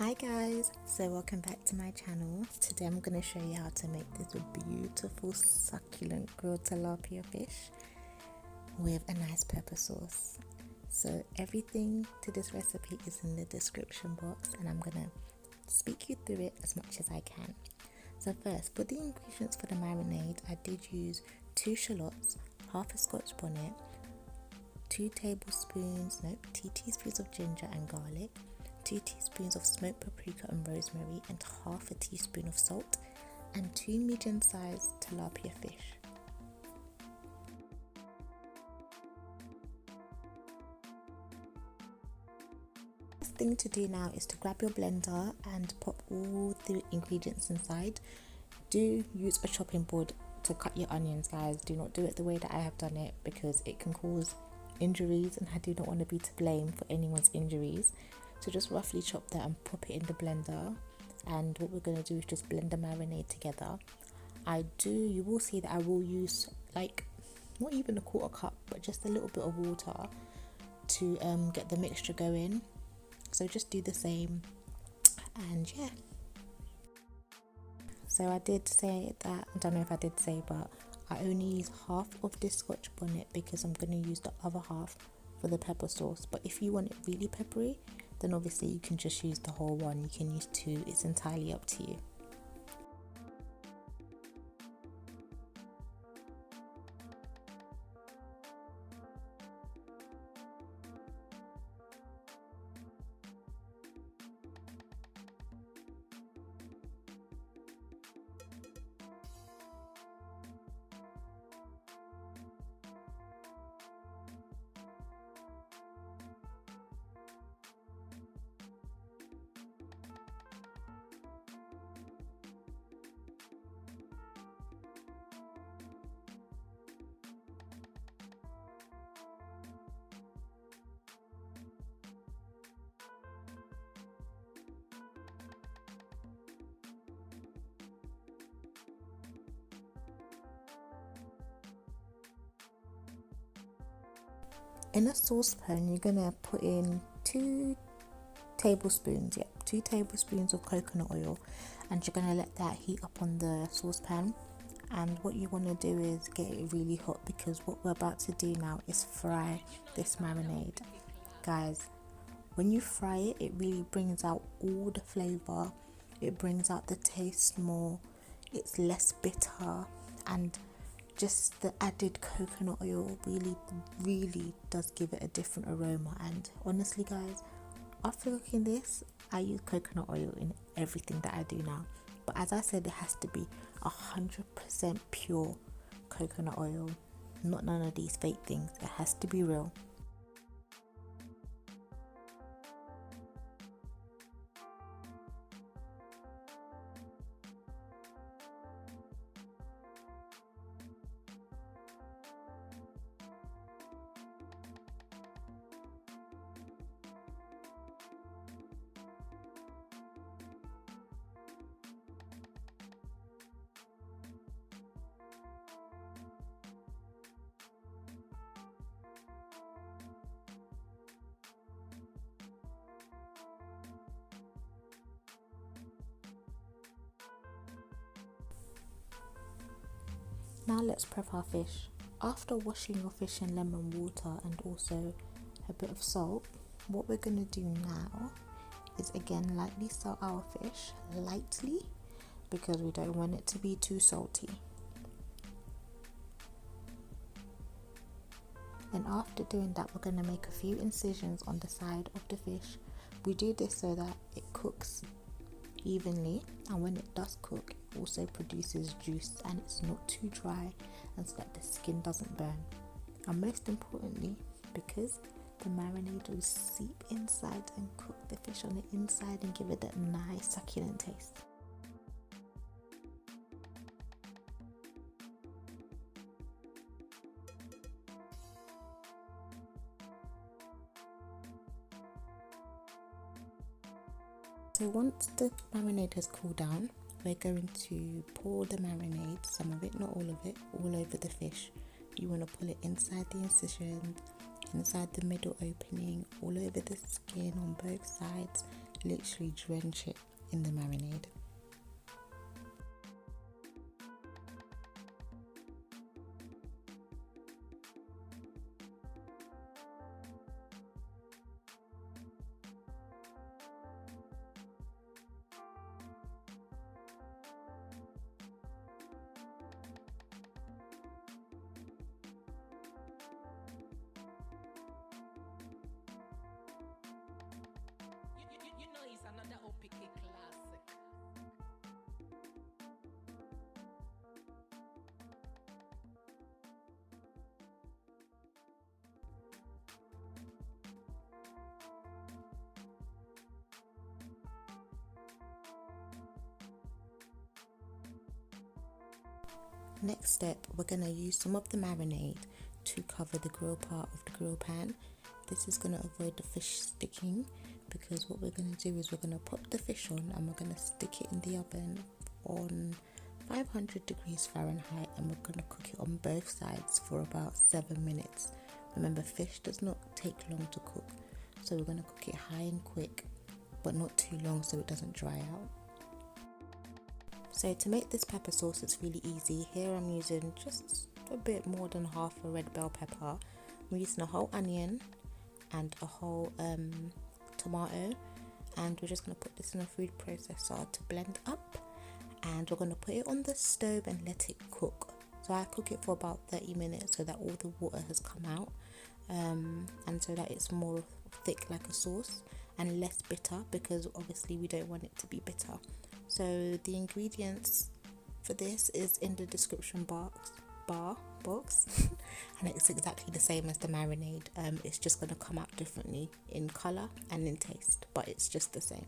Hi guys, so welcome back to my channel. Today I'm going to show you how to make this beautiful succulent grilled tilapia fish with a nice pepper sauce. So everything to this recipe is in the description box and I'm going to speak you through it as much as I can. So first, for the ingredients for the marinade, I did use 2 shallots, half a Scotch bonnet, 2 teaspoons of ginger and garlic, 2 teaspoons of smoked paprika and rosemary, and half a teaspoon of salt, and 2 medium-sized tilapia fish. First thing to do now is to grab your blender and pop all the ingredients inside. Do use a chopping board to cut your onions, guys. Do not do it the way that I have done it because it can cause injuries and I do not want to be to blame for anyone's injuries. So just roughly chop that and pop it in the blender, and what we're going to do is just blend the marinade together. You will see that I will use like not even a quarter cup but just a little bit of water to get the mixture going, so just do the same. And yeah, so I did say that, I don't know if I did say, but I only use half of this Scotch bonnet because I'm going to use the other half for the pepper sauce. But if you want it really peppery, then obviously you can just use the whole one. You can use 2, it's entirely up to you. In a saucepan, you're gonna put in 2 tablespoons of coconut oil, and you're gonna let that heat up on the saucepan. And what you want to do is get it really hot, because what we're about to do now is fry this marinade. Guys, when you fry it, it really brings out all the flavor, it brings out the taste more, it's less bitter, and just the added coconut oil really does give it a different aroma. And honestly guys, after cooking this, I use coconut oil in everything that I do now, but as I said, it has to be 100% pure coconut oil, not none of these fake things. It has to be real. Now let's prep our fish. After washing your fish in lemon water and also a bit of salt, what we're going to do now is again lightly salt our fish, lightly, because we don't want it to be too salty. And after doing that, we're going to make a few incisions on the side of the fish. We do this so that it cooks evenly, and when it does cook, it also produces juice and it's not too dry, and so that the skin doesn't burn. And most importantly, because the marinade will seep inside and cook the fish on the inside and give it that nice succulent taste. So once the marinade has cooled down, we're going to pour the marinade, some of it, not all of it, all over the fish. You want to pull it inside the incision, inside the middle opening, all over the skin on both sides, literally drench it in the marinade. You know it's another OPK classic. Next step, we're going to use some of the marinade to cover the grill part of the grill pan. This is going to avoid the fish sticking, because what we're going to do is we're going to pop the fish on and we're going to stick it in the oven on 500 degrees Fahrenheit, and we're going to cook it on both sides for about 7 minutes. Remember, fish does not take long to cook, so we're going to cook it high and quick, but not too long so it doesn't dry out. So to make this pepper sauce, it's really easy. Here I'm using just a bit more than half a red bell pepper. I'm using a whole onion and a whole tomato, and we're just going to put this in a food processor to blend up, and we're going to put it on the stove and let it cook. So I cook it for about 30 minutes so that all the water has come out, and so that it's more thick like a sauce and less bitter, because obviously we don't want it to be bitter. So the ingredients for this is in the description box and it's exactly the same as the marinade. It's just going to come out differently in colour and in taste, but it's just the same.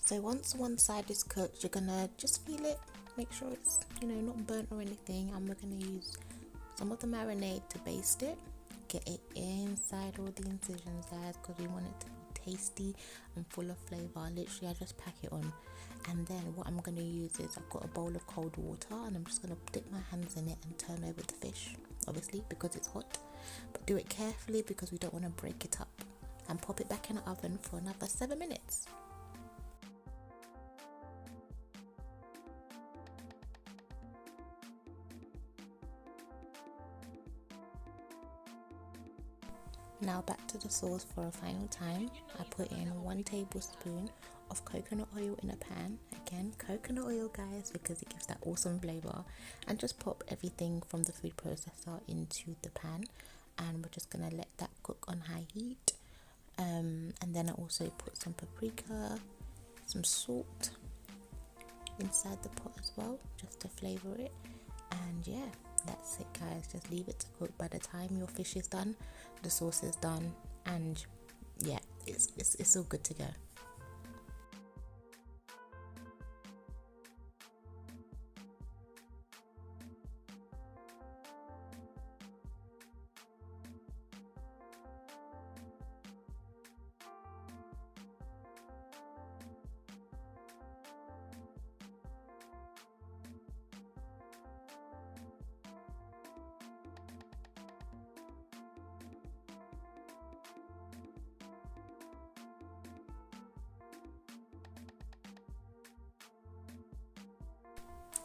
So once one side is cooked, you're gonna just feel it, make sure it's, not burnt or anything, and we're gonna use some of the marinade to baste it, get it inside all the incisions, guys, because we want it to be tasty and full of flavour. Literally, I just pack it on, and then what I'm gonna use is I've got a bowl of cold water, and I'm just gonna dip my hands in it and turn over the fish, obviously because it's hot, but do it carefully because we don't want to break it up, and pop it back in the oven for another 7 minutes. Now back to the sauce for a final time. I put in 1 tablespoon of coconut oil in a pan. Again, coconut oil, guys, because it gives that awesome flavour. And just pop everything from the food processor into the pan, and we're just gonna let that cook on high heat. And then I also put some paprika, some salt inside the pot as well, just to flavour it. And yeah, that's it, guys. Just leave it to cook. By the time your fish is done, the sauce is done, and yeah, it's all good to go.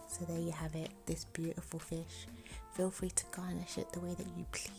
So there you have it, this beautiful fish. Feel free to garnish it the way that you please.